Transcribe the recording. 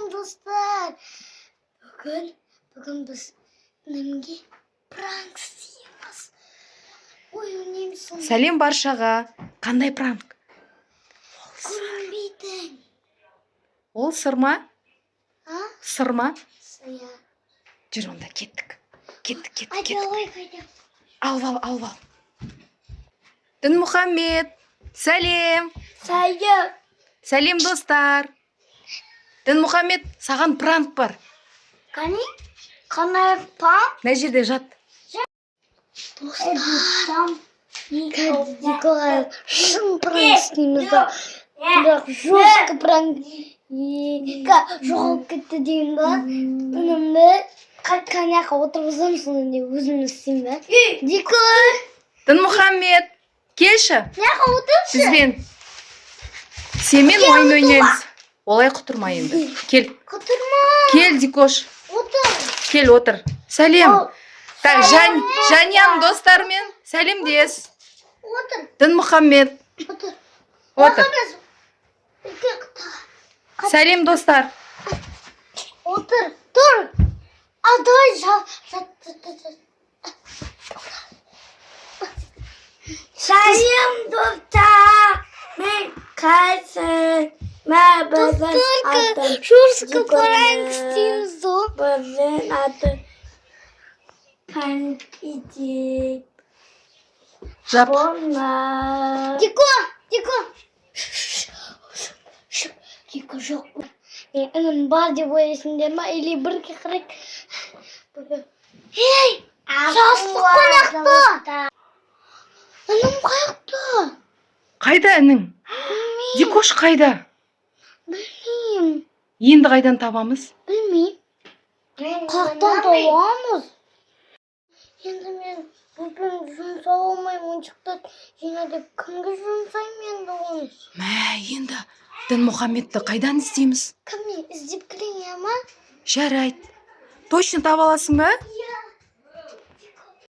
Сәлем достар. Бүгін біз немге пранк істейміз. Ой, өнеміз соны. Сәлем баршаға. Қандай пранк? Көрінбейтін. Ол сыр ма? Сыр ма? Иә. Жүр онда кеттік. Кеттік. Давай қайда. Алып ал. Дінмұхаммед. Сәлем. Сәлем. Сәлем достар. Дінмұхаммед, саған пранк бар. Қандай пранк? Мына жерде жат. Достар. Николай, шын пранк істейміз да. Бірақ жестко пранк. Жоғалып кетті деймін ба. Үнімді коньякқа отырғызам, соны өзім істеймін ба. Николай. Дінмұхаммед, келші. Неға отыршы? Бізбен семен ойын ойнаймыз. Олай құтырма енді. Кел. Құтырма. Кел, Дикош. Отыр. Кел, отыр. Сәлем. Так, Жанян достармен сәлемдес. Отыр. Дінмұхаммед. Отыр. Отыр. Сәлем достар. Отыр. Тұр. Давай жат. Сәлем достар. Мен қайсын. Достар, жестко пранк істейміз да. Біздің аты панкетик. Жап. Дико жоқ. Інім бар деп ойлайсыңдар ма? Или бірге қарайық. Ей! Жастық қонақты! Інім қаяқты? Қайда інің? Дикош қайда? Білмеймін. Енді қайдан табамыз? Білмеймін. Қаяқтан табамыз? Енді мен бүгін жұмсай алмаймын, ойыншықтарды жинап кімге жұмсаймын енді оны? Мә, енді Дінмұхаммедті қайдан іздейміз? Кіммен іздеп кірейін ма? Жарайды. Точно таба аласың ба?